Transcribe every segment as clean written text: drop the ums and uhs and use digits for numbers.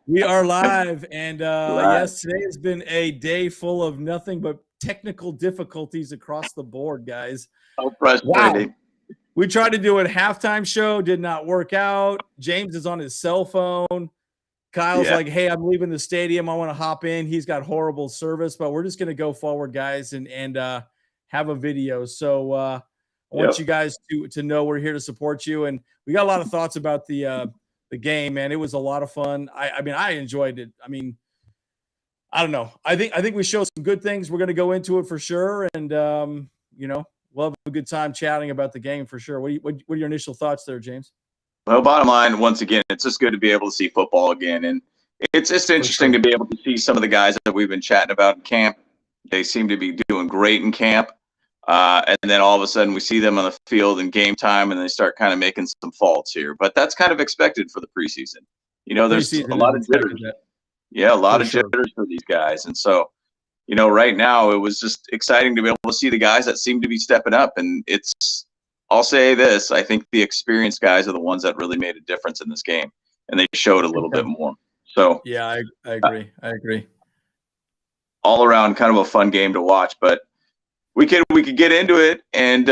We are live, and Live. yes, today has been a day full of nothing but technical difficulties across the board, guys. So Wow. frustrating. We tried to do a halftime show, did not work out. James is on his cell phone. Kyle's Yeah. like, hey, I'm leaving the stadium. I want to hop in. He's got horrible service, but we're just going to go forward, guys, and have a video. So I want you guys to know we're here to support you. And we got a lot of thoughts about the game, man. It was a lot of fun. I mean, I enjoyed it. I mean, I don't know. I think we show some good things. We're going to go into it for sure, and we'll have a good time chatting about the game for sure. What are your initial thoughts there, James? Well, bottom line, once again, it's just good to be able to see football again, and it's just interesting to be able to see some of the guys that we've been chatting about in camp. They seem to be doing great in camp, and then all of a sudden we see them on the field in game time, and they start kind of making some faults here. But that's kind of expected for the preseason. You know, there's a lot of jitters. Yeah, a lot of jitters for these guys, and so. You know, right now it was just exciting to be able to see the guys that seem to be stepping up. And I'll say this, I think the experienced guys are the ones that really made a difference in this game, and they showed a little bit more. So yeah, I agree. I agree. All around kind of a fun game to watch, but we could get into it and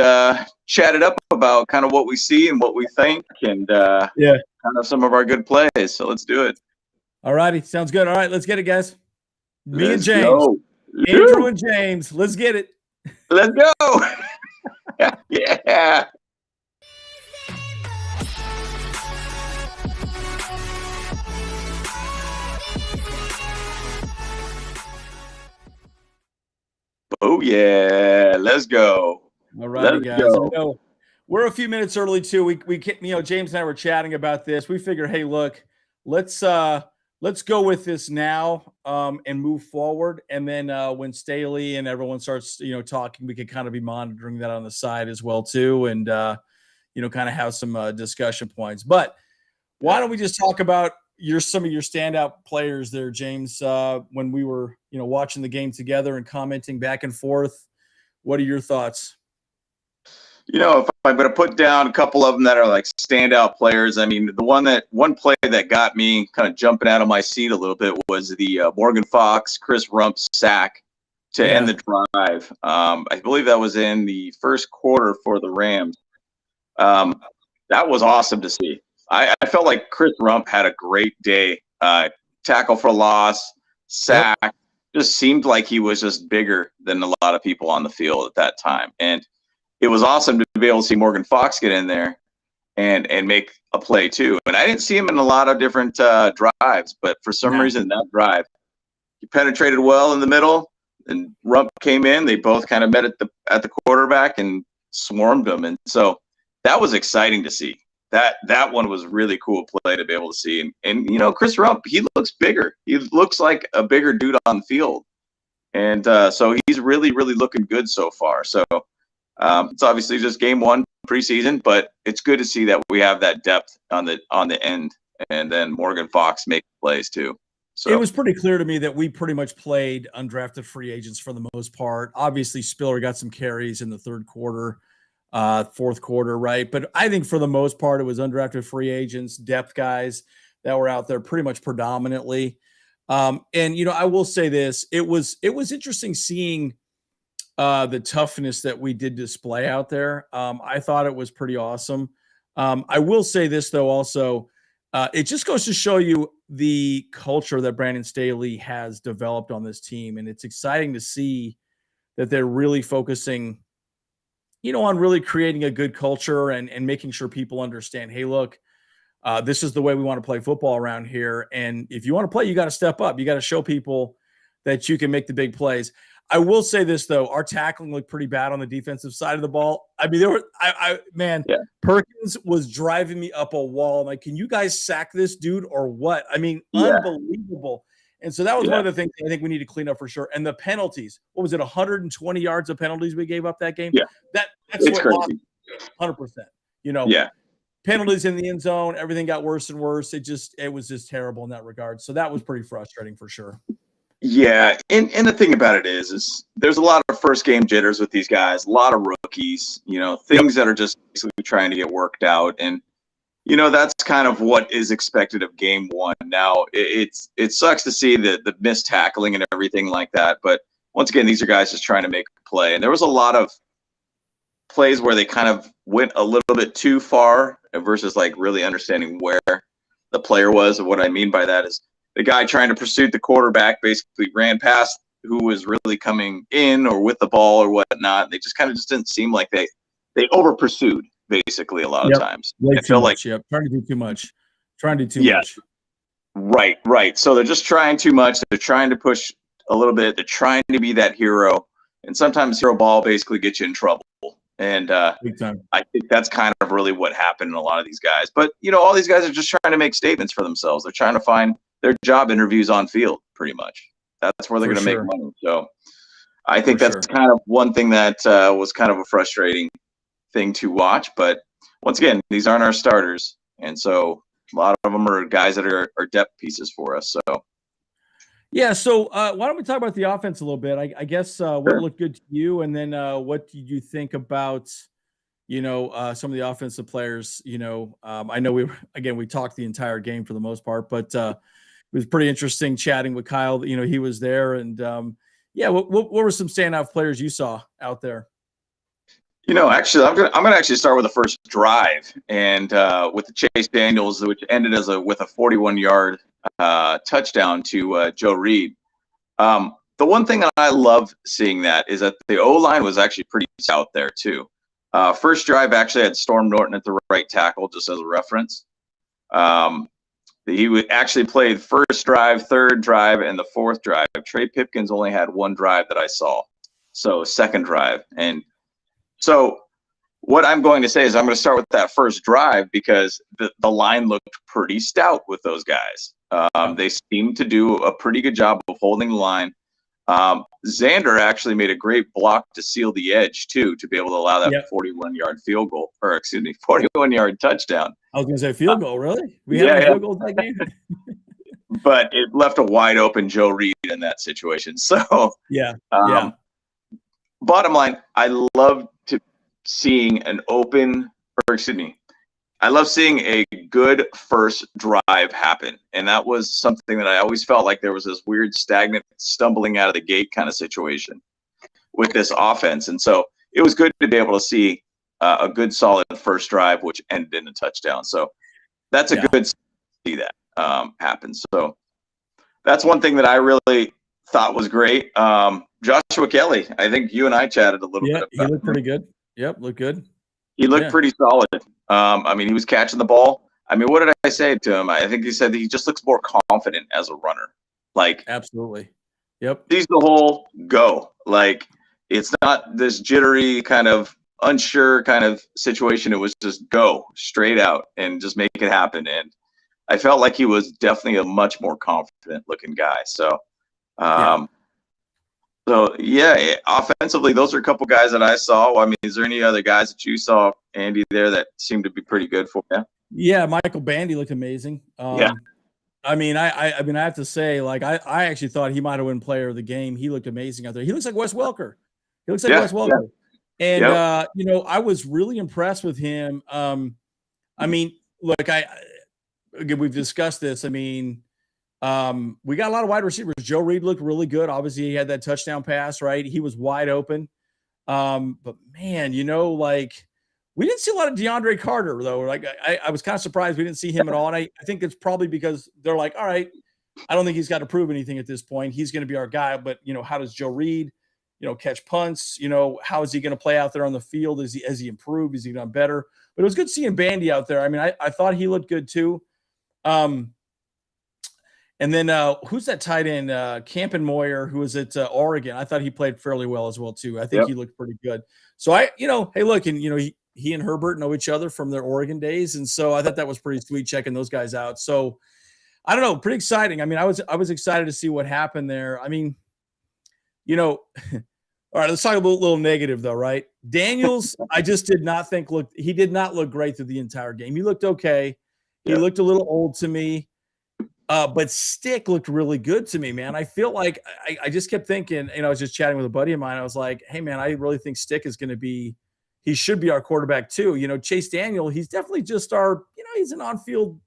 chat it up about kind of what we see and what we think and kind of some of our good plays. So let's do it. All righty. Sounds good. All right, let's get it, guys. Me and James. Go. Andrew and James, let's get it. Let's go. Yeah. Oh yeah, let's go. All right, guys. Go. We're a few minutes early too. We James and I were chatting about this. We figure, hey, look, let's go with this now and move forward. And then when Staley and everyone starts, talking, we could kind of be monitoring that on the side as well too, and kind of have some discussion points. But why don't we just talk about some of your standout players there, James? When we were watching the game together and commenting back and forth, what are your thoughts? If I'm going to put down a couple of them that are like standout players, I mean, one play that got me kind of jumping out of my seat a little bit was the Morgan Fox, Chris Rump sack to end the drive. I believe that was in the first quarter for the Rams. That was awesome to see. I felt like Chris Rump had a great day. Tackle for loss, sack. Yep. Just seemed like he was just bigger than a lot of people on the field at that time. And it was awesome to be able to see Morgan Fox get in there and make a play too. And I didn't see him in a lot of different drives, but for some reason that drive, he penetrated well in the middle, and Rump came in. They both kind of met at the quarterback and swarmed him, and so that was exciting to see. That one was really cool play to be able to see. And Chris Rump, he looks bigger. He looks like a bigger dude on the field, and so he's really, really looking good so far. So. It's obviously just game one preseason, but it's good to see that we have that depth on the end, and then Morgan Fox make plays too. So it was pretty clear to me that we pretty much played undrafted free agents for the most part. Obviously, Spiller got some carries in the third quarter, fourth quarter, right? But I think for the most part, it was undrafted free agents, depth guys that were out there pretty much predominantly. And I will say this: it was interesting seeing the toughness that we did display out there. I thought it was pretty awesome. I will say this though, also, it just goes to show you the culture that Brandon Staley has developed on this team. And it's exciting to see that they're really focusing, on really creating a good culture and making sure people understand, hey, look, this is the way we want to play football around here. And if you want to play, you got to step up. You got to show people that you can make the big plays. I will say this though, our tackling looked pretty bad on the defensive side of the ball. I mean, Perkins was driving me up a wall. I'm like, can you guys sack this dude or what? I mean, unbelievable. And so that was one of the things I think we need to clean up for sure. And the penalties, what was it? 120 yards of penalties we gave up that game. Yeah, that's what crazy. 100%. Penalties in the end zone, everything got worse and worse. It was just terrible in that regard. So that was pretty frustrating for sure. Yeah, and the thing about it is there's a lot of first game jitters with these guys, a lot of rookies, things that are just basically trying to get worked out. And That's kind of what is expected of game one. Now, it sucks to see the missed tackling and everything like that. But once again, these are guys just trying to make a play. And there was a lot of plays where they kind of went a little bit too far versus like really understanding where the player was. And what I mean by that is the guy trying to pursue the quarterback basically ran past who was really coming in or with the ball or whatnot. They just kind of just didn't seem like they over pursued basically a lot of times. Way too much. Yep. Trying to do too much. Trying to do too much. Right. So they're just trying too much. They're trying to push a little bit. They're trying to be that hero. And sometimes hero ball basically gets you in trouble. And I think that's kind of really what happened in a lot of these guys. But, all these guys are just trying to make statements for themselves. They're trying to find their job interviews on field, pretty much. That's where they're going to make money. So I think that's kind of one thing that was kind of a frustrating thing to watch. But once again, these aren't our starters. And so a lot of them are guys that are depth pieces for us. So. Yeah, so why don't we talk about the offense a little bit? I guess what looked good to you, and then what did you think about, some of the offensive players? I know we talked the entire game for the most part, but it was pretty interesting chatting with Kyle. He was there, and what were some standout players you saw out there? Actually, I'm gonna actually start with the first drive, and with the Chase Daniels, which ended with a 41-yard touchdown to Joe Reed. The one thing that I love seeing that is that the O-line was actually pretty out there too. First drive actually had Storm Norton at the right tackle, just as a reference. He actually played first drive, third drive, and the fourth drive. Trey Pipkins only had one drive that I saw, so second drive. And so what I'm going to say is I'm going to start with that first drive because the line looked pretty stout with those guys. They seemed to do a pretty good job of holding the line. Xander actually made a great block to seal the edge too, to be able to allow that 41-yard field goal, 41-yard touchdown. I was going to say field goal, really? We had a field goal that game? But it left a wide open Joe Reed in that situation. So bottom line, I love seeing I love seeing a good first drive happen. And that was something that I always felt like there was this weird stagnant stumbling out of the gate kind of situation with this offense. And so it was good to be able to see a good solid first drive, which ended in a touchdown. So that's a good to see that happen. So that's one thing that I really thought was great. Joshua Kelly, I think you and I chatted a little bit about he looked pretty good. Yep, looked good. He looked pretty solid. He was catching the ball. What did I say to him? I think he said that he just looks more confident as a runner. Absolutely. Yep. He's the whole go. It's not this jittery kind of unsure kind of situation. It was just go straight out and just make it happen. And I felt like he was definitely a much more confident looking guy. So, offensively, those are a couple guys that I saw. Is there any other guys that you saw, Andy, there that seemed to be pretty good for you? Yeah, Michael Bandy looked amazing. I have to say, I actually thought he might have won player of the game. He looked amazing out there. He looks like Wes Welker. Wes Welker. Yeah. And, I was really impressed with him. We've discussed this. We got a lot of wide receivers. Joe Reed looked really good. Obviously, he had that touchdown pass, right? He was wide open. But man, we didn't see a lot of DeAndre Carter, though. I was kind of surprised we didn't see him at all. And I think it's probably because they're like, all right, I don't think he's got to prove anything at this point. He's going to be our guy. But, how does Joe Reed, catch punts? How is he going to play out there on the field? Has he improved? Is he done better? But it was good seeing Bandy out there. I thought he looked good too. And then who's that tight end? Campen Moyer, who was at Oregon. I thought he played fairly well as well too. I think he looked pretty good. So hey, look, and he and Herbert know each other from their Oregon days, and so I thought that was pretty sweet checking those guys out. So I don't know, pretty exciting. I was excited to see what happened there. All right, let's talk about a little negative though, right? Daniels, I just did not think he did not look great through the entire game. He looked okay. He looked a little old to me. But Stick looked really good to me, man. I feel like I just kept thinking, I was just chatting with a buddy of mine. I was like, hey, man, I really think Stick is going to be – he should be our quarterback too. Chase Daniel, he's definitely just our he's an on-field,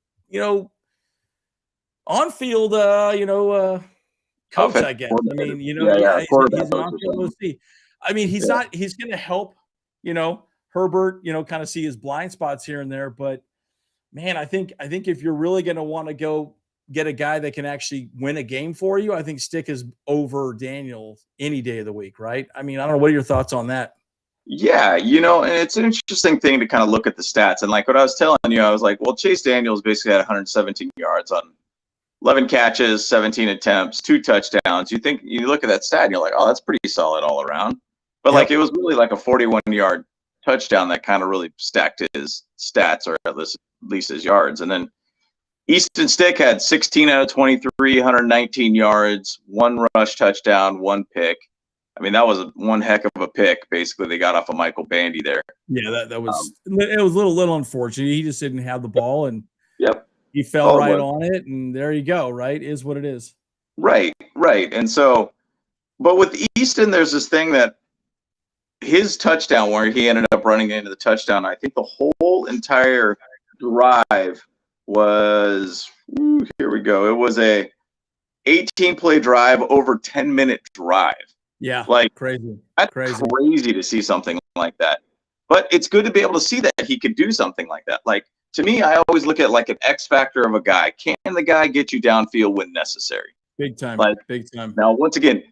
coach, I guess. I mean, he's an on-field OC. I mean, he's not. He's going to help, Herbert, kind of see his blind spots here and there. But man, I think if you're really going to want to go get a guy that can actually win a game for you, I think Stick is over Daniel any day of the week, right? I mean, I don't know. What are your thoughts on that? Yeah, and it's an interesting thing to kind of look at the stats. And like what I was telling you, I was like, well, Chase Daniels basically had 117 yards on 11 catches, 17 attempts, 2 touchdowns. You look at that stat and you're like, oh, that's pretty solid all around. But like, it was really like a 41-yard touchdown that kind of really stacked his stats, or at least his yards. And then Easton Stick had 16 out of 23, 119 yards, 1 rush touchdown, 1 pick. I mean, that was one heck of a pick. Basically, they got off of Michael Bandy there. Yeah, that was it was a little unfortunate. He just didn't have the ball, and he fell on it, and there you go. Right, is what it is. Right. And so, but with Easton, there's this thing that his touchdown, where he ended up running into the touchdown, I think the whole entire drive was here we go. It was a 18-play drive, over 10-minute drive. Yeah, like crazy. That's crazy to see something like that. But it's good to be able to see that he could do something like that. Like, to me, I always look at like an X factor of a guy. Can the guy get you downfield when necessary? Big time. Big time. Now, once again,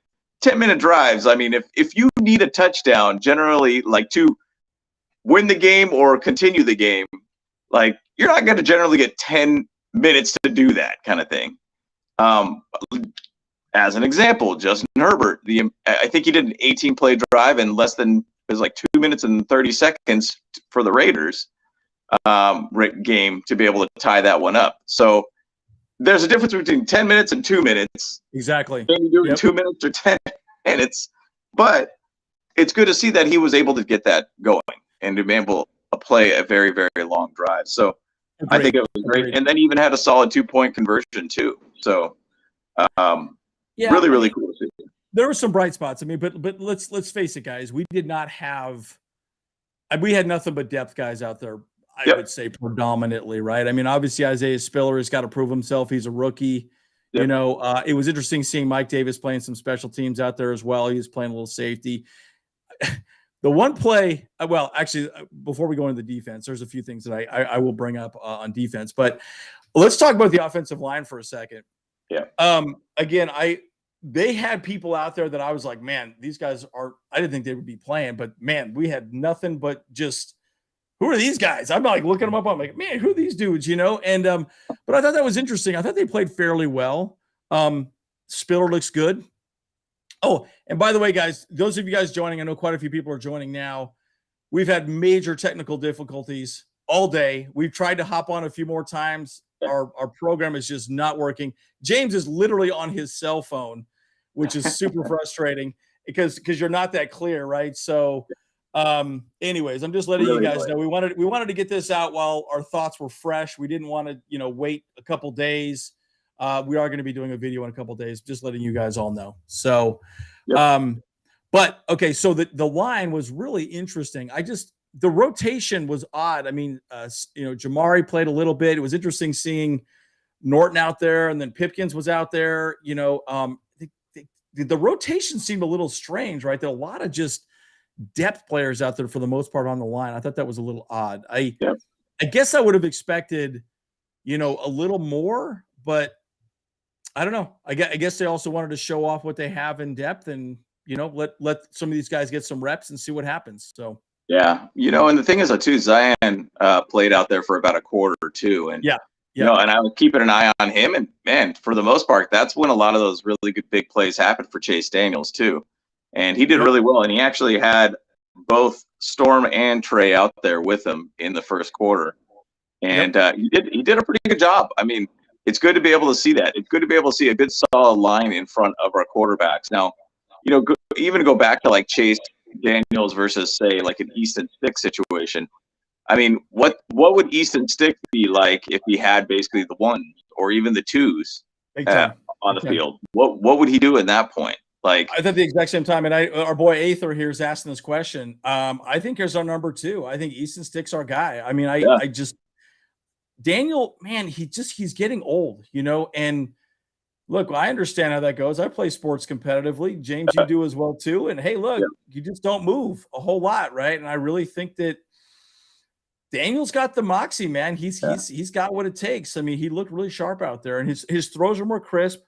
10-minute drives. I mean, if you need a touchdown, generally, like to win the game or continue the game, like you're not going to generally get 10 minutes to do that kind of thing. As an example, Justin Herbert, I think he did an 18-play drive in less than, it was like 2 minutes and 30 seconds for the Raiders game to be able to tie that one up. So there's a difference between 10 minutes and 2 minutes. Exactly. Can you do it in 2 minutes or 10 minutes? But it's good to see that he was able to get that going and to be able to play a very, very long drive. So I think it was great. And then even had a solid 2-point conversion too. So really, really cool to see. There were some bright spots. I mean, but let's face it, guys. We did not have. We had nothing but depth guys out there. I would say predominantly, right? I mean, obviously Isaiah Spiller has got to prove himself. He's a rookie. It was interesting seeing Mike Davis playing some special teams out there as well. He was playing a little safety. The one play, well, actually, before we go into the defense, there's a few things that I will bring up on defense. But let's talk about the offensive line for a second. Again, they had people out there that I was like, man, these guys I didn't think they would be playing, but man, we had nothing but just, who are these guys? I'm like looking them up. I'm like, man, who are these dudes, And, but I thought that was interesting. I thought they played fairly well. Spiller looks good. Oh, and by the way, guys, those of you guys joining, I know quite a few people are joining now. We've had major technical difficulties all day. We've tried to hop on a few more times. Our program is just not working. James is literally on his cell phone, which is super frustrating because you're not that clear, right? So anyways, I'm just letting you guys know we wanted to get this out while our thoughts were fresh. We didn't want to, wait a couple days. We are going to be doing a video in a couple days, just letting you guys all know. So but okay, so the line was really interesting. The rotation was odd. I mean, Jamari played a little bit. It was interesting seeing Norton out there, and then Pipkins was out there. The rotation seemed a little strange, right? There are a lot of just depth players out there for the most part on the line. I thought that was a little odd. I guess I would have expected, a little more, but I don't know. I guess they also wanted to show off what they have in depth and, let some of these guys get some reps and see what happens. So. Yeah. And the thing is, too, Zion played out there for about a quarter or two. And, and I was keeping an eye on him. And, man, for the most part, that's when a lot of those really good big plays happened for Chase Daniels, too. And he did really well. And he actually had both Storm and Trey out there with him in the first quarter. And he did a pretty good job. I mean, it's good to be able to see that. It's good to be able to see a good solid line in front of our quarterbacks. Now, even go back to like Chase Daniels versus, say, like an Easton Stick situation. I mean, what would Easton Stick be like if he had basically the ones or even the twos on the field? What would he do at that point? Like, I thought the exact same time, and our boy Aether here is asking this question. I think here's our number 2. I think Easton Stick's our guy. I mean, Daniel, man, he's getting old, and look, I understand how that goes. I play sports competitively. James, you do as well too. And hey, look, you just don't move a whole lot, right? And I really think that Daniel's got the moxie, man. He's got what it takes. I mean, he looked really sharp out there, and his throws are more crisp.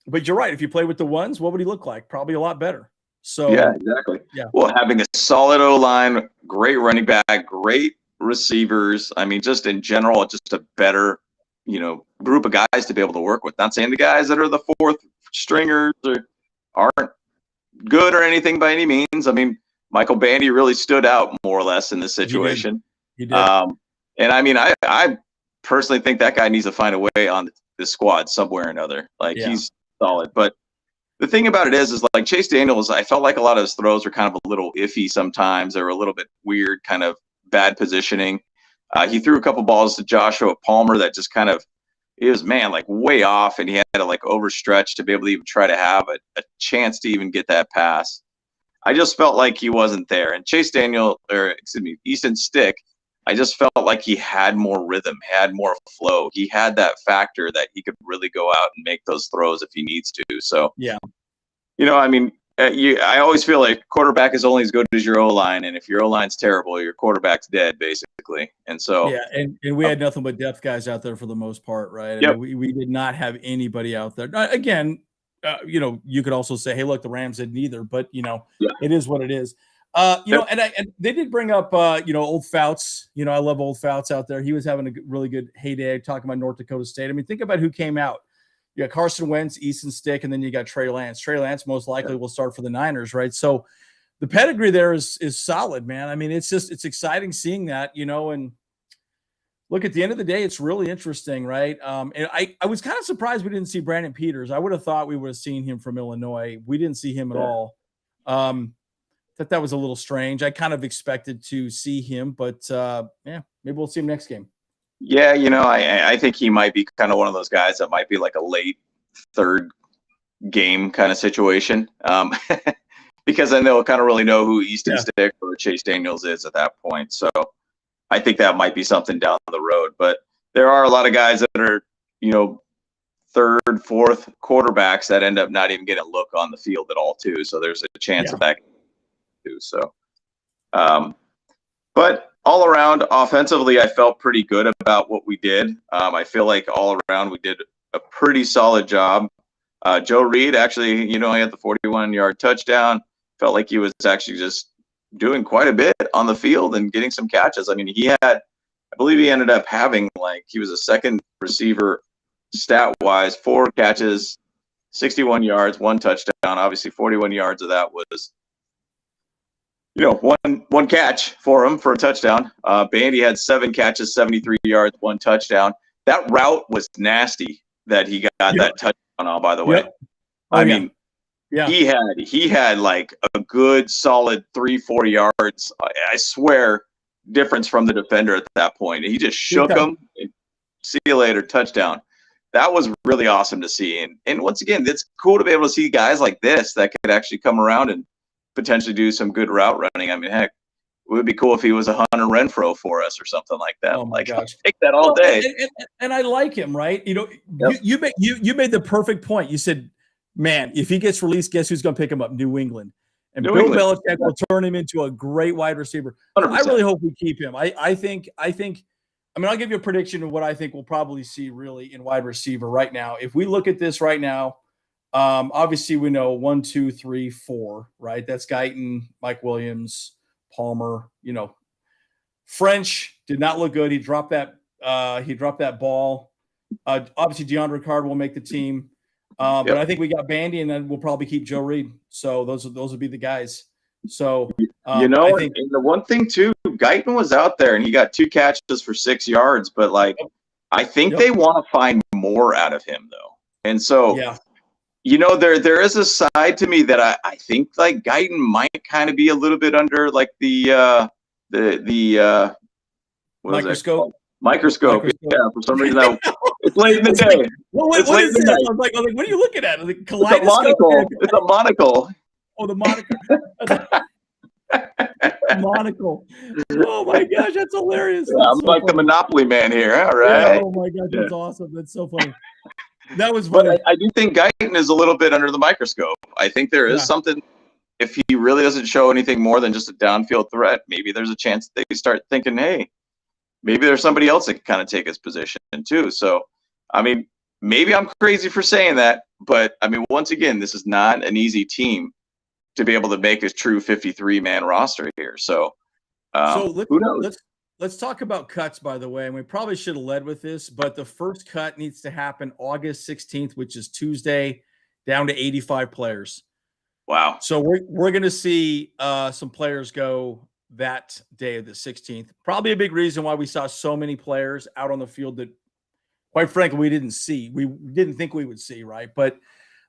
But you're right. If you play with the ones, what would he look like? Probably a lot better. So yeah, exactly. Yeah. Well, having a solid O-line, great running back, great receivers. I mean, just in general, just a better, group of guys to be able to work with. Not saying the guys that are the fourth stringers aren't good or anything by any means. I mean, Michael Bandy really stood out more or less in this situation. He did. And I mean, I personally think that guy needs to find a way on the squad somewhere or another. Like he's solid. But the thing about it is like Chase Daniels, I felt like a lot of his throws were kind of a little iffy sometimes. They were a little bit weird, kind of bad positioning. He threw a couple balls to Joshua Palmer that just kind of, it was, man, like way off, and he had to like overstretch to be able to even try to have a chance to even get that pass. I just felt like he wasn't there. And Easton Stick, I just felt like he had more rhythm, had more flow. He had that factor that he could really go out and make those throws if he needs to. So, I mean, I always feel like quarterback is only as good as your O-line. And if your O-line's terrible, your quarterback's dead, basically. And so, and we had nothing but depth guys out there for the most part, right? Yep. I mean, we did not have anybody out there. Again, you could also say, hey, look, the Rams didn't either, but it is what it is. And they did bring up, old Fouts. I love old Fouts out there. He was having a really good heyday talking about North Dakota State. I mean, think about who came out. You got Carson Wentz, Easton Stick, and then you got Trey Lance. Trey Lance most likely will start for the Niners, right? So the pedigree there is solid, man. I mean, it's exciting seeing that, and look, at the end of the day, it's really interesting, right? And I was kind of surprised we didn't see Brandon Peters. I would have thought we would have seen him from Illinois. We didn't see him at all. That was a little strange. I kind of expected to see him, but maybe we'll see him next game. Yeah, I think he might be kind of one of those guys that might be like a late third game kind of situation, because then they'll kind of really know who Easton Stick or Chase Daniels is at that point. So I think that might be something down the road. But there are a lot of guys that are, third, fourth quarterbacks that end up not even getting a look on the field at all, too. So there's a chance of that too. So, but all around offensively, I felt pretty good about what we did. I feel like all around we did a pretty solid job. Joe Reed actually, he had the 41-yard touchdown. Felt like he was actually just doing quite a bit on the field and getting some catches. I mean, I believe he ended up having, he was a second receiver stat-wise, 4 catches, 61 yards, 1 touchdown. Obviously, 41 yards of that was one catch for him for a touchdown. Bandy had 7 catches, 73 yards, 1 touchdown. That route was nasty that he got that touchdown on, by the way. Yep. I mean, he had like a good solid 3-4 yards. I swear, difference from the defender at that point. He just shook him. And see you later, touchdown. That was really awesome to see. And once again, it's cool to be able to see guys like this that could actually come around and potentially do some good route running. I mean, heck, it would be cool if he was a Hunter Renfrow for us or something like that. Oh my gosh. I'll take that all day. And I like him, right? You made the perfect point. You said, man, if he gets released, guess who's going to pick him up? New England. And Bill Belichick will turn him into a great wide receiver. 100%. I really hope we keep him. I think, I'll give you a prediction of what I think we'll probably see really in wide receiver right now. If we look at this right now, obviously we know 1, 2, 3, 4, right? That's Guyton, Mike Williams, Palmer. French did not look good. He dropped that ball. Obviously DeAndre Carter will make the team. But I think we got Bandy, and then we'll probably keep Joe Reed. So those would be the guys. So I think, and the one thing too, Guyton was out there and he got 2 catches for 6 yards, but I think they want to find more out of him though. And so there is a side to me that I think Guyton might kind of be a little bit under the microscope. Microscope. Yeah, for some reason it's late in the day. What is this? I was like, what are you looking at? Kaleidoscope? It's a monocle. Oh, the moniker. Monocle. Oh my gosh, that's hilarious. Yeah, That's I'm so like funny. the Monopoly man here. All Yeah, right. oh my gosh, that's awesome. That's so funny. That was But funny. I do think Guyton is a little bit under the microscope. I think there is something. If he really doesn't show anything more than just a downfield threat, maybe there's a chance they start thinking, hey, maybe there's somebody else that can kind of take his position too. So, I mean, maybe I'm crazy for saying that, but I mean, once again, this is not an easy team to be able to make a true 53-man roster here. So, who knows? Let's talk about cuts, by the way, and we probably should have led with this, but the first cut needs to happen August 16th, which is Tuesday, down to 85 players. Wow. So we're going to see some players go that day of the 16th. Probably a big reason why we saw so many players out on the field that, quite frankly, we didn't see. We didn't think we would see, right? But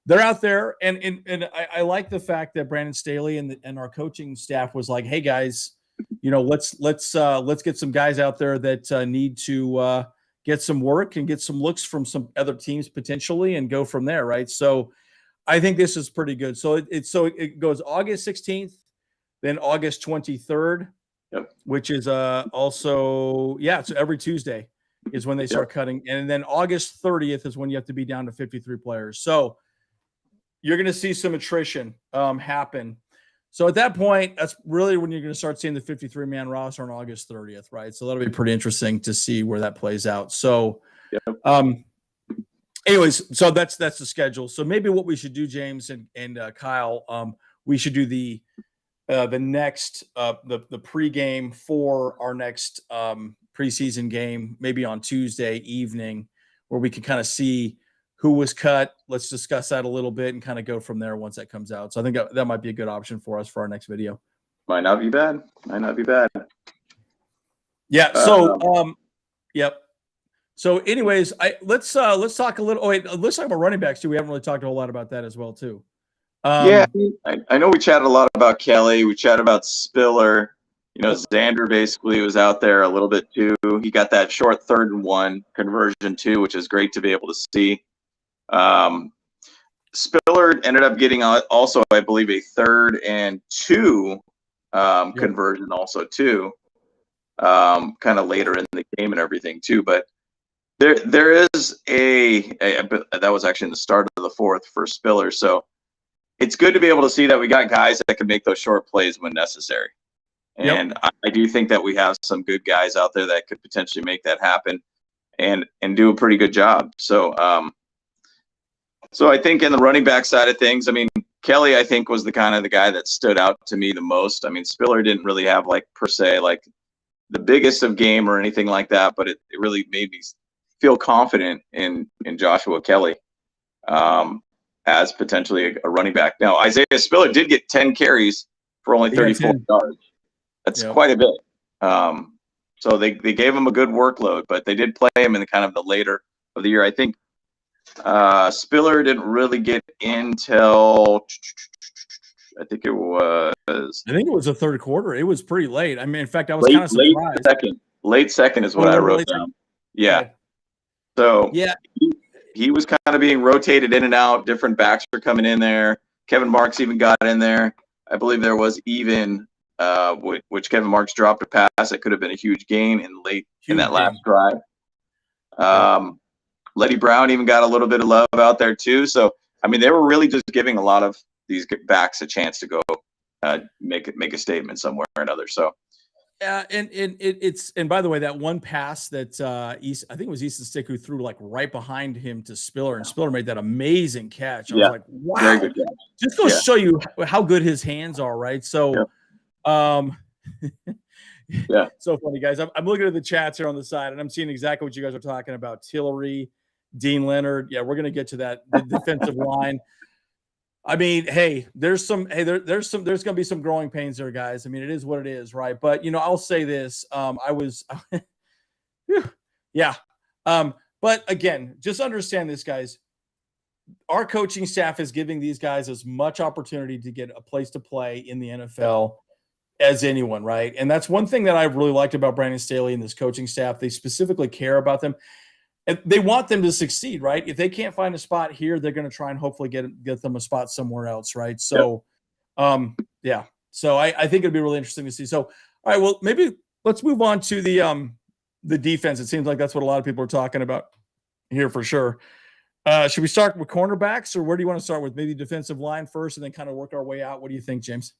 they're out there, and I like the fact that Brandon Staley and our coaching staff was like, "Hey guys, let's get some guys out there that need to get some work and get some looks from some other teams potentially, and go from there, right?" So I think this is pretty good. So it goes August 16th, then August 23rd, which is also so every Tuesday is when they start cutting, and then August 30th is when you have to be down to 53 players. So you're going to see some attrition happen. So at that point, that's really when you're going to start seeing the 53-man roster on August 30th, right? So that'll be pretty interesting to see where that plays out. So, anyways, so that's the schedule. So maybe what we should do, James and Kyle, we should do the next the pregame for our next preseason game, maybe on Tuesday evening, where we can kind of see who was cut. Let's discuss that a little bit and kind of go from there once that comes out. So I think that might be a good option for us for our next video. Might not be bad. Yeah. So, yep. So, anyways, let's talk a little. Oh, wait, let's talk about running backs too. We haven't really talked a whole lot about that as well too. I know we chatted a lot about Kelly. We chatted about Spiller. Xander basically was out there a little bit too. He got that short 3rd and 1 conversion too, which is great to be able to see. Spiller ended up getting also, I believe, a 3rd and 2 conversion also too, kind of later in the game and everything too. But there is that was actually in the start of the 4th for Spiller. So it's good to be able to see that we got guys that can make those short plays when necessary. And I do think that we have some good guys out there that could potentially make that happen and do a pretty good job. So, so I think in the running back side of things, I mean, Kelly, I think, was the kind of the guy that stood out to me the most. I mean, Spiller didn't really have per se the biggest of game or anything like that, but it really made me feel confident in Joshua Kelly as potentially a running back. Now, Isaiah Spiller did get 10 carries for only 34 yards. That's quite a bit. So they gave him a good workload, but they did play him in the kind of the later of the year. I think Spiller didn't really get in till I think it was the 3rd quarter. It was pretty late. I mean, in fact, I was kind of surprised. Late second is what I wrote down. Yeah. So he was kind of being rotated in and out. Different backs were coming in there. Kevin Marks even got in there. I believe there was even which Kevin Marks dropped a pass that could have been a huge gain in that last drive. Letty Brown even got a little bit of love out there too. So I mean, they were really just giving a lot of these backs a chance to go make a statement somewhere or another. So and by the way, that one pass that I think it was Easton Stick who threw right behind him to Spiller, and Spiller made that amazing catch. I was like, wow, very good catch. Just goes to show you how good his hands are, right? So, so funny, guys. I'm looking at the chats here on the side, and I'm seeing exactly what you guys are talking about. Tillery, Dean Leonard. Yeah, we're gonna get to that. The defensive line. I mean, hey, there's going to be some growing pains there, guys. I mean, it is what it is, right? But, I'll say this. But again, just understand this, guys. Our coaching staff is giving these guys as much opportunity to get a place to play in the NFL as anyone, right? And that's one thing that I really liked about Brandon Staley and this coaching staff. They specifically care about them. And they want them to succeed, right? If they can't find a spot here, they're going to try and hopefully get them a spot somewhere else, right? So, So I think it'd be really interesting to see. So, all right, well, maybe let's move on to the defense. It seems like that's what a lot of people are talking about here for sure. Should we start with cornerbacks, or where do you want to start with? Maybe defensive line first, and then kind of work our way out. What do you think, James?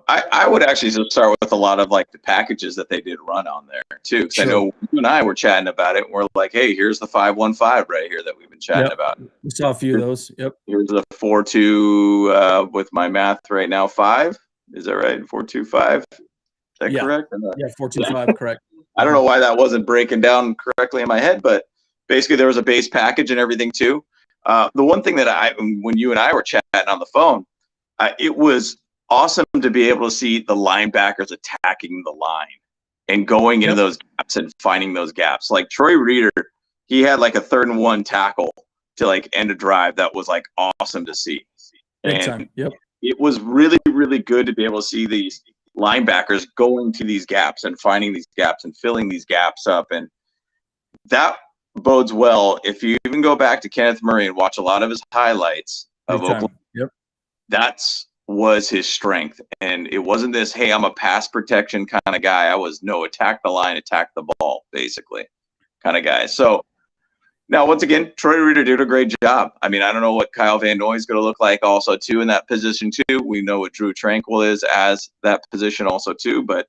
I would actually just start with a lot of like the packages that they did run on there too. Because I know you and I were chatting about it. And we're like, hey, here's the 5-1-5 right here that we've been chatting about. We saw a few of those. Yep. Here's the 4-2 with my math right now. 5. Is that right? 4-2-5. Is that correct? Yeah, 4-2-5. Correct. I don't know why that wasn't breaking down correctly in my head, but basically there was a base package and everything too. The one thing that when you and I were chatting on the phone, it was awesome to be able to see the linebackers attacking the line and going into those gaps and finding those gaps. Like Troy Reeder, he had like a 3rd and 1 tackle to like end a drive that was like awesome to see. Big time. Yep. It was really, really good to be able to see these linebackers going to these gaps and finding these gaps and filling these gaps up. And that bodes well if you even go back to Kenneth Murray and watch a lot of his highlights of Oklahoma. Yep. That's was his strength. And it wasn't this, hey, I'm a pass protection kind of guy. I was attack the line, attack the ball, basically kind of guy. So now, once again, Troy Reeder did a great job. I mean, I don't know what Kyle Van Noy is going to look like also, too, in that position, too. We know what Drew Tranquil is as that position also, too. But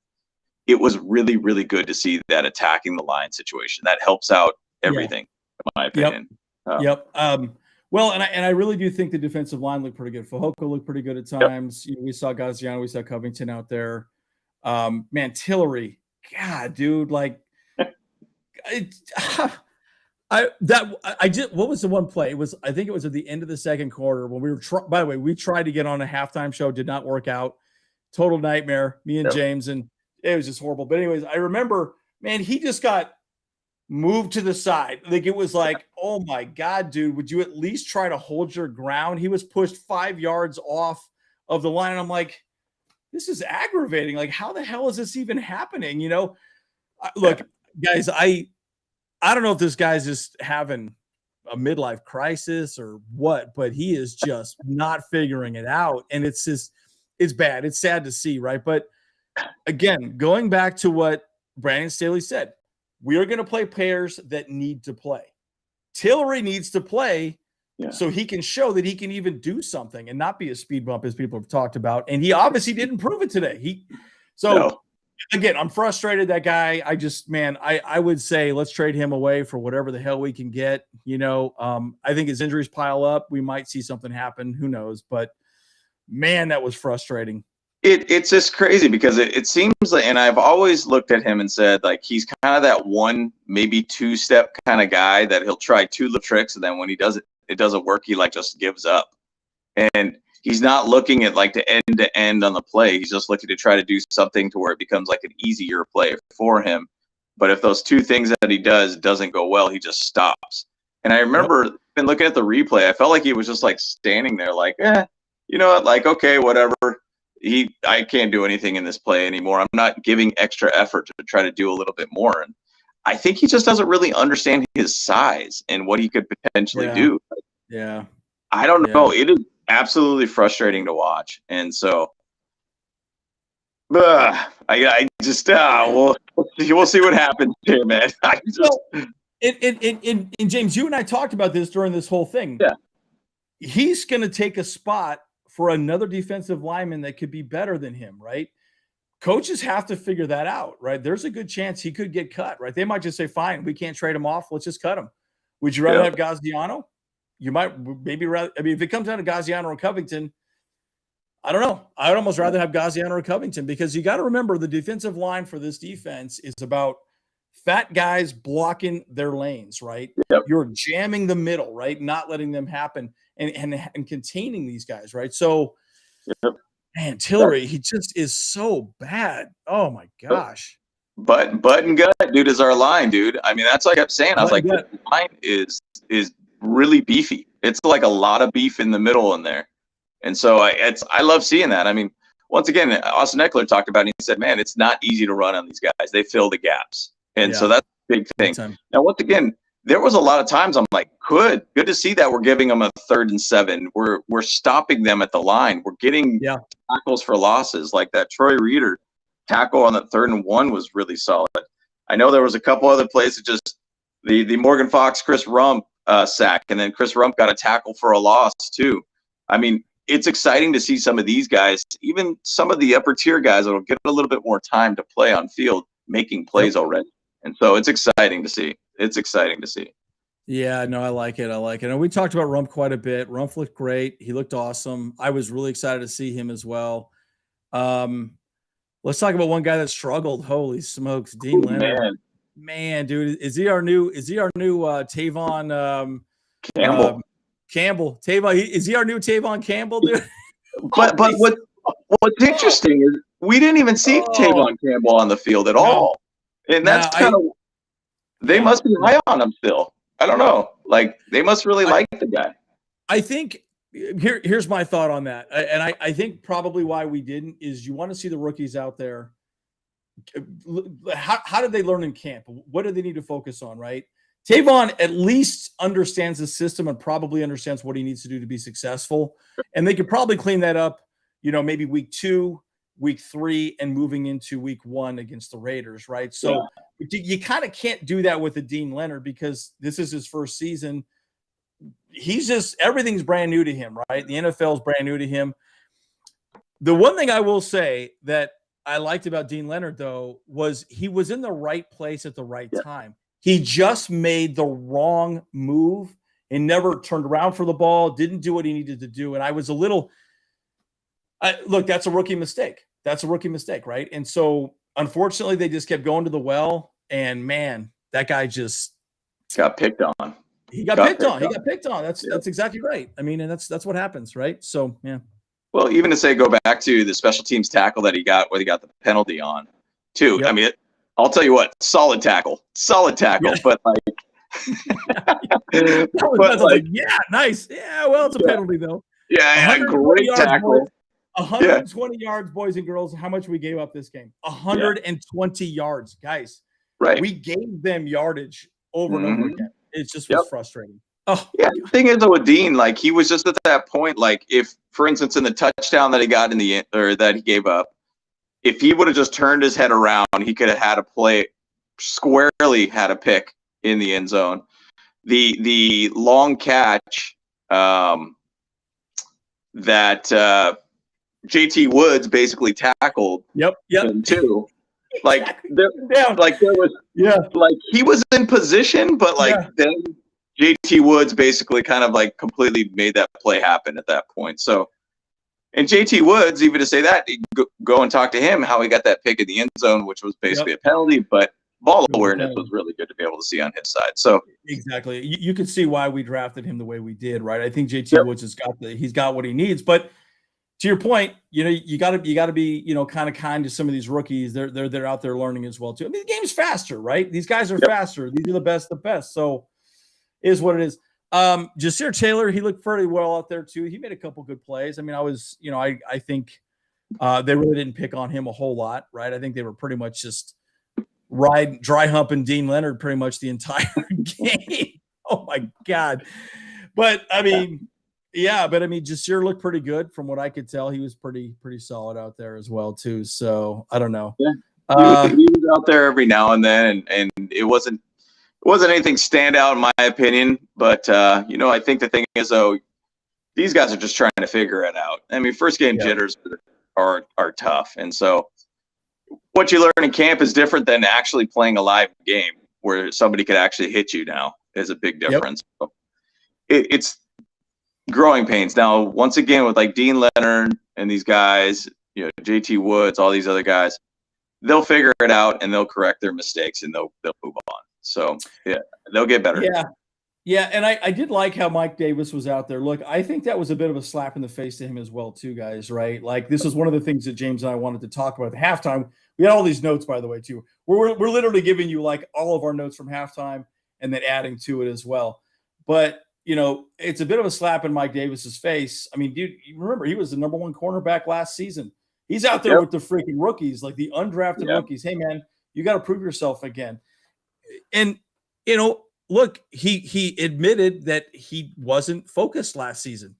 it was really, really good to see that attacking the line situation. That helps out everything, in my opinion. Yep. Well, and I really do think the defensive line looked pretty good. Fehoko looked pretty good at times. Yep. We saw Gaziano, we saw Covington out there. Man, Tillery, God, dude, like what was the one play? I think it was at the end of the second quarter when we were by the way, we tried to get on a halftime show, did not work out. Total nightmare, me and James, and it was just horrible. But anyways, I remember, man, he just got moved to the side. Like it was like, oh my God, dude, would you at least try to hold your ground? He was pushed 5 yards off of the line. And I'm like, this is aggravating. Like, how the hell is this even happening? Look, guys, I don't know if this guy's just having a midlife crisis or what, but he is just not figuring it out. And it's bad. It's sad to see, right? But again, going back to what Brandon Staley said, we are going to play players that need to play. Tillery needs to play so he can show that he can even do something and not be a speed bump as people have talked about. And he obviously didn't prove it today. Again, I'm frustrated. That guy, I would say let's trade him away for whatever the hell we can get. I think as injuries pile up, we might see something happen. Who knows? But man, that was frustrating. It's just crazy because it seems like, and I've always looked at him and said, like, he's kind of that one, maybe 2-step kind of guy that he'll try 2 little tricks. And then when it doesn't work, he like just gives up. And he's not looking at like the end to end on the play. He's just looking to try to do something to where it becomes like an easier play for him. But if those 2 things that he doesn't go well, he just stops. And I remember been looking at the replay. I felt like he was just like standing there like, you know what? Like, okay, whatever. I can't do anything in this play anymore. I'm not giving extra effort to try to do a little bit more. And I think he just doesn't really understand his size and what he could potentially do. Yeah. I don't know. It is absolutely frustrating to watch. And so I just we'll see what happens here, man. And James, you and I talked about this during this whole thing. Yeah. He's going to take a spot for another defensive lineman that could be better than him, right? Coaches have to figure that out, right? There's a good chance he could get cut, right? They might just say, fine, we can't trade him off. Let's just cut him. Would you rather have Gaziano? You might maybe rather, if it comes down to Gaziano or Covington, I don't know. I would almost rather have Gaziano or Covington because you got to remember the defensive line for this defense is about fat guys blocking their lanes, right? Yep. You're jamming the middle, right? Not letting them happen and containing these guys, right? So, man, Tillery, he just is so bad. Oh my gosh. Butt and gut, dude, is our line, dude. I mean, that's like I'm saying. I was like, the line is really beefy. It's like a lot of beef in the middle in there. And so I love seeing that. I mean, once again, Austin Eckler talked about it. He said, man, it's not easy to run on these guys. They fill the gaps. And so that's a big thing. Now, once again, there was a lot of times I'm like, good to see that we're giving them a 3rd and 7. We're stopping them at the line. We're getting tackles for losses, like that Troy Reader tackle on that 3rd and 1 was really solid. I know there was a couple other plays that just the Morgan Fox, Chris Rump sack, and then Chris Rump got a tackle for a loss too. I mean, it's exciting to see some of these guys, even some of the upper tier guys that'll get a little bit more time to play on field, making plays already. And so it's exciting to see. It's exciting to see. Yeah, no, I like it. And we talked about Rump quite a bit. Rump looked great. He looked awesome. I was really excited to see him as well. Let's talk about one guy that struggled. Holy smokes, Dean Leonard. Man, dude, is he our new Tavon Campbell? Tavon, is he our new Tavon Campbell, dude? But what's interesting is we didn't even see Tavon Campbell on the field at all. And that's kind of they must be high on him still. I don't know. Like, they must really like the guy. I think here's my thought on that. And I think probably why we didn't is you want to see the rookies out there. How did they learn in camp? What do they need to focus on, right? Tavon at least understands the system and probably understands what he needs to do to be successful. And they could probably clean that up, maybe week 2, week 3, and moving into week 1 against the Raiders, right? So you kind of can't do that with a Dean Leonard because this is his first season. Everything's brand new to him, right? The NFL is brand new to him. The one thing I will say that I liked about Dean Leonard, though, was he was in the right place at the right time. He just made the wrong move and never turned around for the ball, didn't do what he needed to do. And I was a little look, that's a rookie mistake. That's a rookie mistake, right? And so, unfortunately, they just kept going to the well. And, man, that guy just got picked on. He got picked on. He got picked on. That's exactly right. I mean, and that's what happens, right? So, yeah. Well, even to say go back to the special teams tackle that he got, where he got the penalty on, too. Yep. I mean, I'll tell you what, solid tackle. Yeah. But yeah, nice. Yeah, well, it's a penalty though. Yeah, great tackle. 120 yards, boys and girls. How much we gave up this game? 120 yards, guys. Right. We gave them yardage over and over again. It just was frustrating. Oh, yeah. The thing is, though, with Dean, like, he was just at that point, like, if, for instance, in the touchdown that he got in the end, or that he gave up, if he would have just turned his head around, he could have had a play squarely, had a pick in the end zone. The long catch that JT Woods basically tackled. Yep. Him too. Like there was like he was in position, but then JT Woods basically kind of like completely made that play happen at that point. So, and JT Woods, even to say that, go and talk to him how he got that pick in the end zone, which was basically a penalty, but ball awareness was really good to be able to see on his side. So exactly, you could see why we drafted him the way we did, right? I think JT Woods he's got what he needs, but to your point, you got to be, kind of kind to some of these rookies. They're out there learning as well too. I mean, the game's faster, right? These guys are faster. These are the best. So it is what it is. Jasir Taylor, he looked pretty well out there too. He made a couple good plays. I mean, I think they really didn't pick on him a whole lot, right? I think they were pretty much just dry humping Dean Leonard pretty much the entire game. Oh my God. But I mean, Jasir looked pretty good from what I could tell. He was pretty solid out there as well too. So I don't know. Yeah. He was out there every now and then, and it wasn't anything standout in my opinion. But I think the thing is, though, these guys are just trying to figure it out. I mean, first game jitters are tough, and so what you learn in camp is different than actually playing a live game where somebody could actually hit you. Now is a big difference. So it's growing pains. Now, once again, with like Dean Leonard and these guys, JT Woods, all these other guys, they'll figure it out and they'll correct their mistakes and they'll move on. So they'll get better. Yeah. And I did like how Mike Davis was out there. Look, I think that was a bit of a slap in the face to him as well, too, guys. Right? Like, this is one of the things that James and I wanted to talk about at halftime. We had all these notes, by the way, too. We're literally giving you like all of our notes from halftime and then adding to it as well. But it's a bit of a slap in Mike Davis's face. I mean, dude, you remember he was the number 1 cornerback last season. He's out there with the freaking rookies, like the undrafted rookies. Hey, man, you got to prove yourself again. And, look, he admitted that he wasn't focused last season.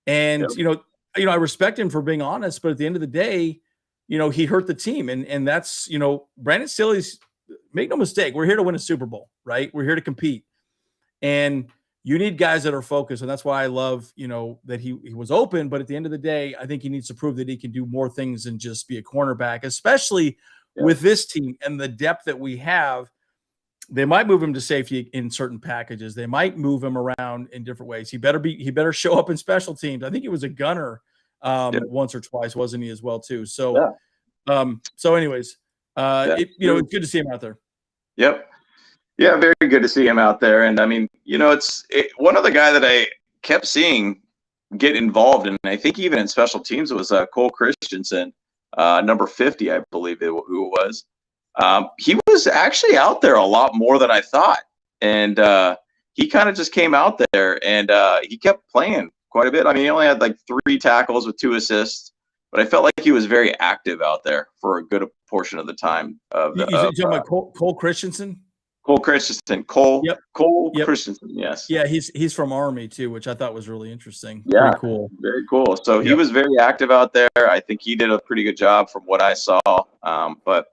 And, I respect him for being honest, but at the end of the day, he hurt the team. And that's, Brandon Staley's, make no mistake, we're here to win a Super Bowl, right? We're here to compete. And you need guys that are focused. And that's why I love, that he was open. But at the end of the day, I think he needs to prove that he can do more things than just be a cornerback, especially with this team and the depth that we have. They might move him to safety in certain packages. They might move him around in different ways. He better show up in special teams. I think he was a gunner once or twice, wasn't he, as well too? So, anyways, it's good to see him out there. Yep. Yeah, very good to see him out there. And I mean, one other guy that I kept seeing get involved, and I think even in special teams, was Cole Christensen, number 50, I believe who it was. He was actually out there a lot more than I thought. And he kind of just came out there, and he kept playing quite a bit. I mean, he only had like 3 tackles with 2 assists, but I felt like he was very active out there for a good portion of the time. You're talking about Cole Christensen? Cole Christensen. Christensen, yes. Yeah, he's from Army too, which I thought was really interesting. Yeah, pretty cool. Very cool. So he was very active out there. I think he did a pretty good job from what I saw. But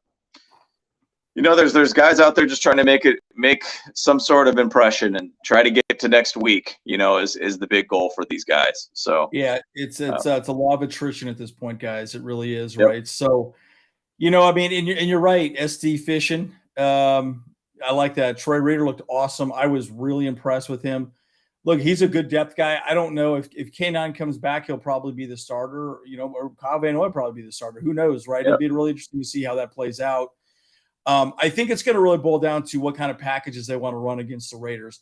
there's guys out there just trying to make some sort of impression and try to get to next week. Is the big goal for these guys. So yeah, it's a law of attrition at this point, guys. It really is, right? So, I mean, and you're right. SD fishing. I like that. Troy Reader looked awesome. I was really impressed with him. Look, he's a good depth guy. I don't know if K9 comes back, he'll probably be the starter, or Kyle Van Noy probably be the starter. Who knows, right? It'll be really interesting to see how that plays out. I think it's going to really boil down to what kind of packages they want to run against the Raiders.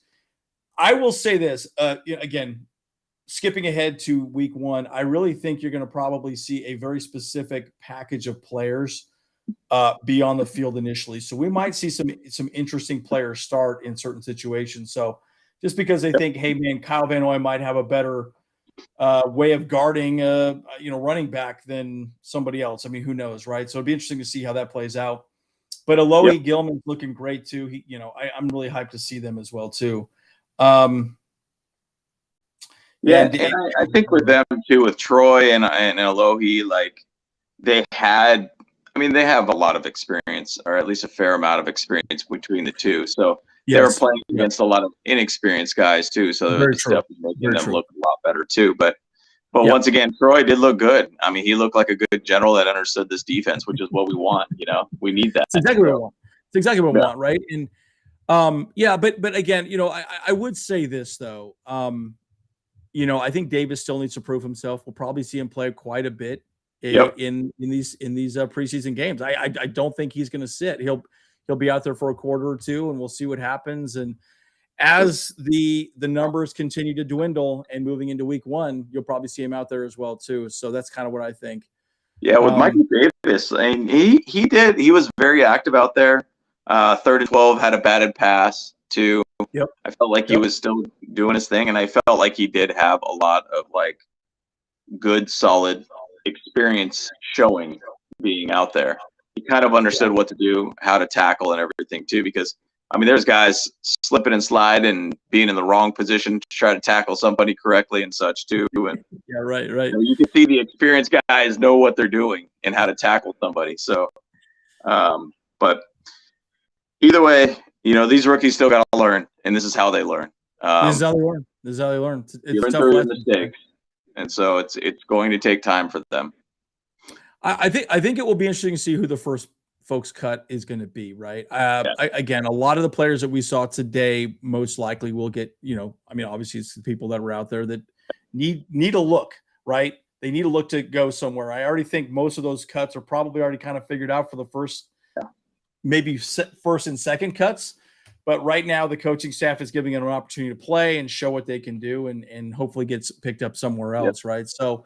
I will say this, again, skipping ahead to week 1, I really think you're going to probably see a very specific package of players be on the field initially. So we might see some interesting players start in certain situations. So just because they think, hey man, Kyle Van Noy might have a better way of guarding running back than somebody else. I mean, who knows, right? So it'd be interesting to see how that plays out. But Alohi Gilman's looking great too. I'm really hyped to see them as well too. And I think with them too, with Troy and Alohi, like they have a lot of experience, or at least a fair amount of experience between the two. So they were playing against a lot of inexperienced guys too. So it's definitely making them look a lot better too. But once again, Troy did look good. I mean, he looked like a good general that understood this defense, which is what we want. We need that. It's exactly what we want. It's exactly what we want, right? And but again, I would say this though. I think Davis still needs to prove himself. We'll probably see him play quite a bit in these preseason games. I don't think he's going to sit. He'll be out there for a quarter or two, and we'll see what happens. And as the numbers continue to dwindle and moving into week 1, you'll probably see him out there as well too. So that's kind of what I think. Yeah, with Michael Davis, and he was very active out there. 3rd and 12, had a batted pass too. Yep. I felt like he was still doing his thing, and I felt like he did have a lot of like good, solid experience showing being out there. He kind of understood what to do, how to tackle and everything too, because I mean, there's guys slipping and sliding and being in the wrong position to try to tackle somebody correctly and such too. And right. You can see the experienced guys know what they're doing and how to tackle somebody. So, but either way, these rookies still got to learn, and this is how they learn. This is how they learn. It's tough mistakes, and so it's going to take time for them. I think it will be interesting to see who the first folks cut is going to be, right? Again, a lot of the players that we saw today most likely will get, obviously it's the people that were out there that need a look, right? They need a look to go somewhere. I already think most of those cuts are probably already kind of figured out for the first, maybe first and second cuts. But right now the coaching staff is giving them an opportunity to play and show what they can do and hopefully gets picked up somewhere else, right? So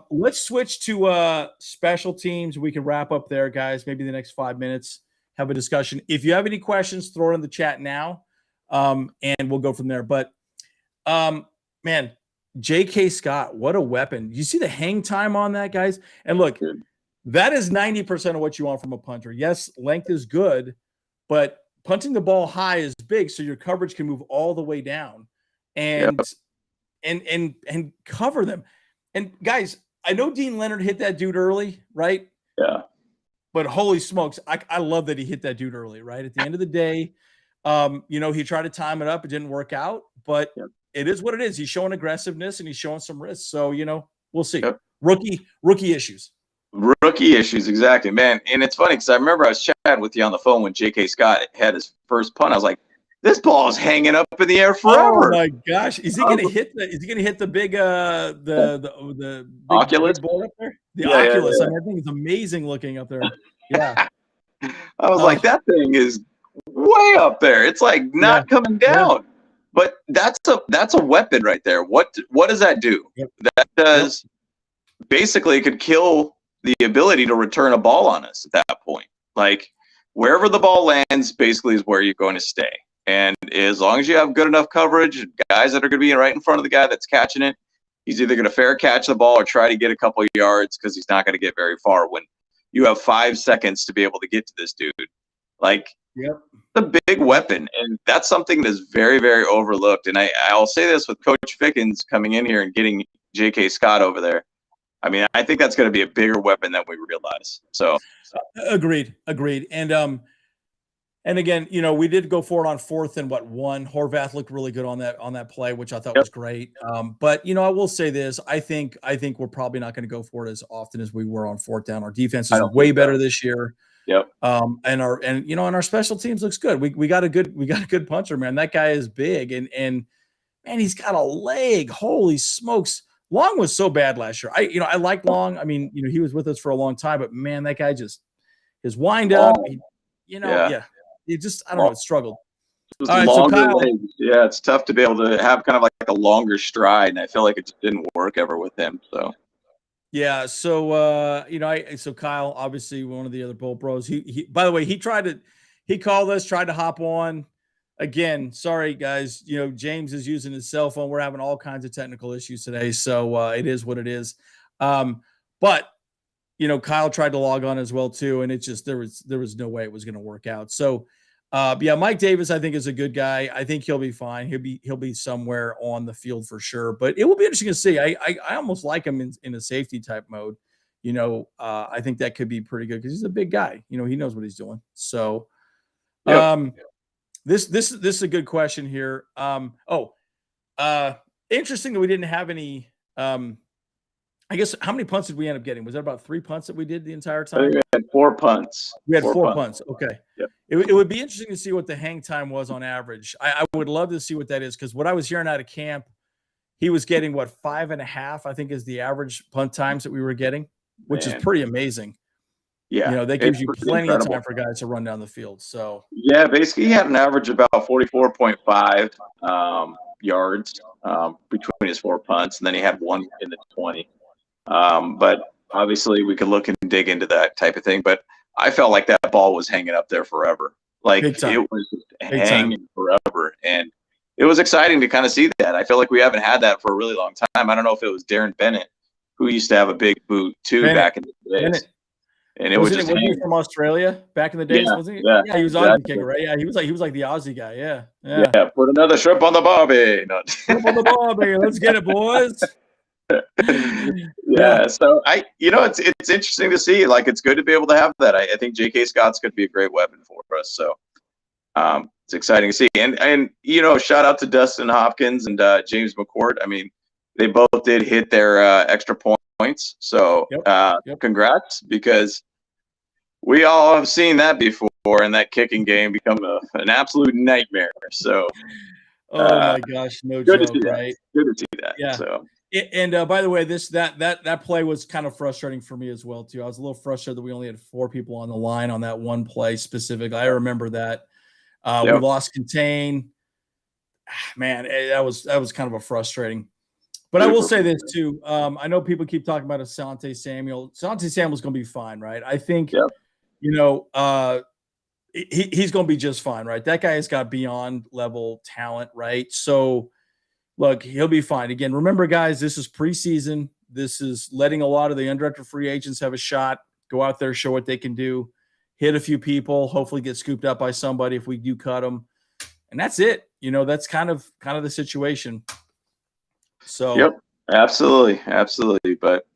let's switch to special teams. We can wrap up there, guys. Maybe the next 5 minutes, have a discussion. If you have any questions, throw it in the chat now, and we'll go from there. But, man, J.K. Scott, what a weapon. You see the hang time on that, guys? And look, that is 90% of what you want from a punter. Yes, length is good, but punting the ball high is big, so your coverage can move all the way down and cover them. And guys, I know Dean Leonard hit that dude early, right? Yeah. But holy smokes, I love that he hit that dude early, right? At the end of the day, he tried to time it up. It didn't work out, but it is what it is. He's showing aggressiveness and he's showing some risk. So, we'll see. Yep. Rookie issues. Rookie issues, exactly, man. And it's funny because I remember I was chatting with you on the phone when J.K. Scott had his first punt. I was like, this ball is hanging up in the air forever. Oh my gosh. Is he gonna hit the big the big Oculus board up there? The Yeah, Oculus. yeah. I mean, I think it's amazing looking up there. Yeah. I was like, that thing is way up there. It's like not coming down. Yeah. But that's a weapon right there. What does that do? Yep. That does basically it could kill the ability to return a ball on us at that point. Like wherever the ball lands basically is where you're going to stay. And as long as you have good enough coverage, guys that are going to be right in front of the guy that's catching it, he's either going to fair catch the ball or try to get a couple of yards because he's not going to get very far when you have 5 seconds to be able to get to this dude. Like, it's a big weapon, and that's something that's very, very overlooked. And I'll say this with Coach Fickens coming in here and getting J.K. Scott over there. I mean, I think that's going to be a bigger weapon than we realize. So, agreed. And again, we did go for it on 4th and 1. Horvath looked really good on that play, which I thought was great. But I will say this: I think we're probably not going to go for it as often as we were on 4th down. Our defense is way better this year. Yep. And our special teams looks good. We got a good puncher, man. That guy is big and man, he's got a leg. Holy smokes. Long was so bad last year. I like Long. I mean, he was with us for a long time, but man, that guy just his wind up. It just, I don't know, it struggled. All right, so Kyle, legs. Yeah, it's tough to be able to have kind of like a longer stride, and I feel like it just didn't work ever with him. So, yeah. So, so Kyle, obviously one of the other Bowl Bros. He by the way, he called us, tried to hop on. Again, sorry guys. James is using his cell phone. We're having all kinds of technical issues today, so it is what it is. But Kyle tried to log on as well too, and it just there was no way it was going to work out. So. Mike Davis, I think, is a good guy. I think he'll be fine. He'll be somewhere on the field for sure. But it will be interesting to see. I almost like him in a safety type mode. I think that could be pretty good because he's a big guy. He knows what he's doing. So, this is a good question here. Interesting that we didn't have any. I guess how many punts did we end up getting? Was that about 3 punts that we did the entire time? I think we had 4 punts. We had four punts. Okay. Yep. It would be interesting to see what the hang time was on average. I would love to see what that is because what I was hearing out of camp, he was getting 5.5, I think is the average punt times that we were getting, which is pretty amazing. Yeah. That gives you plenty of time for guys to run down the field. So yeah, basically he had an average about 44.5 yards between his 4 punts, and then he had 1 in the 20. But obviously we could look and dig into that type of thing, but I felt like that ball was hanging up there forever. Like it was just hanging forever. And it was exciting to kind of see that. I feel like we haven't had that for a really long time. I don't know if it was Darren Bennett who used to have a big boot too back in the days. And it was just he from Australia back in the days, wasn't he? Yeah, he was Aussie kicker, right? Yeah, he was like the Aussie guy. Yeah. Put another shrimp on the barbie. No. Shrimp on the barbie. Let's get it, boys. So it's interesting to see. Like, it's good to be able to have that. I think J.K. Scott's going to be a great weapon for us. So it's exciting to see. And shout out to Dustin Hopkins and James McCourt. I mean, they both did hit their extra points. So congrats, because we all have seen that before, and that kicking game become an absolute nightmare. So my gosh, no joke, right? Good to see that. Yeah. So. And by the way, that play was kind of frustrating for me as well too. I was a little frustrated that we only had 4 people on the line on that one play specifically. I remember that we lost contain. Man, that was kind of a frustrating. But I will say this too. I know people keep talking about Asante Samuel. Asante Samuel's going to be fine, right? I think he's going to be just fine, right? That guy has got beyond level talent, right? So. Look, he'll be fine. Again, remember, guys, this is preseason. This is letting a lot of the undrafted free agents have a shot, go out there, show what they can do. hit a few people, hopefully get scooped up by somebody if we do cut them, and that's it. That's kind of the situation. So Yep, absolutely. But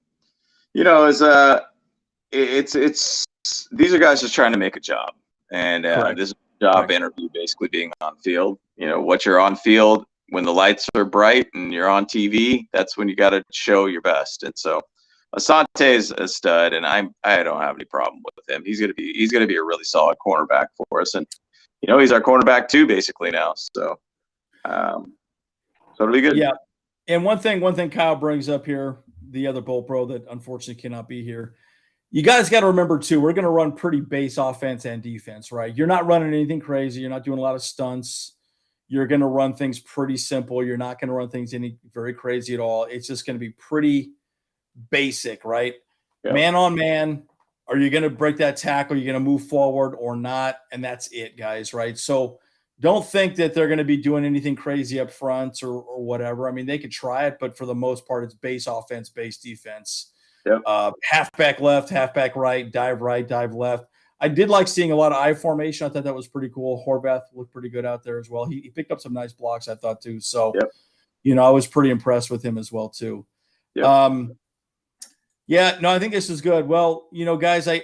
it's these are guys just trying to make a job, and this is a job interview, basically being on field. What you're on field when the lights are bright and you're on TV, that's when you got to show your best. And so Asante is a stud, and I don't have any problem with him. He's gonna be a really solid cornerback for us, and he's our cornerback too, basically now. So it'll be good. Yeah. And one thing Kyle brings up here, the other Bowl Pro that unfortunately cannot be here. You guys got to remember too, we're going to run pretty base offense and defense, right? You're not running anything crazy. You're not doing a lot of stunts. You're going to run things pretty simple. You're not going to run things any very crazy at all. It's just going to be pretty basic, right? Yeah. Man on man. Are you going to break that tackle? Are you going to move forward or not? And that's it, guys, right? So don't think that they're going to be doing anything crazy up front or whatever. I mean, they could try it, but for the most part, it's base offense, base defense. Yep. Halfback left, halfback right, dive left. I did like seeing a lot of I formation. I thought that was pretty cool. Horvath looked pretty good out there as well. He picked up some nice blocks, I thought, too. So, yep. I was pretty impressed with him as well, too. Yep. I think this is good. Well, guys, I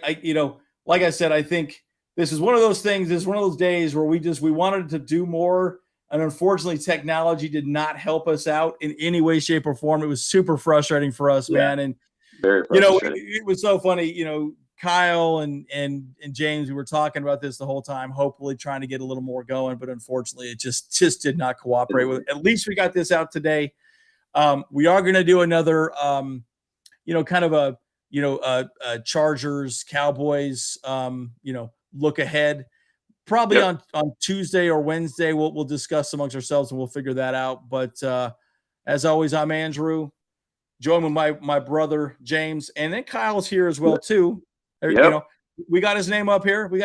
like I said, I think this is one of those things. This is one of those days where we wanted to do more, and unfortunately, technology did not help us out in any way, shape, or form. It was super frustrating for us, man. And very frustrating. It was so funny. Kyle and James, we were talking about this the whole time, hopefully trying to get a little more going, but unfortunately, it just did not cooperate with it. At least we got this out today. We are going to do another, kind of a Chargers Cowboys, look ahead. Probably on Tuesday or Wednesday, we'll discuss amongst ourselves and we'll figure that out. But as always, I'm Andrew. Join with my brother James, and then Kyle's here as well too. Yep. We got his name up here. But we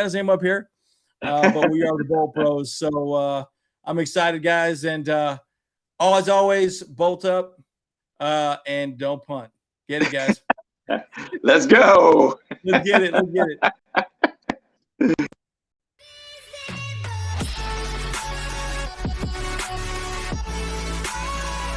are the Bowl Pros. So I'm excited, guys, and as always, bolt up and don't punt. Get it, guys. Let's go. Let's get it.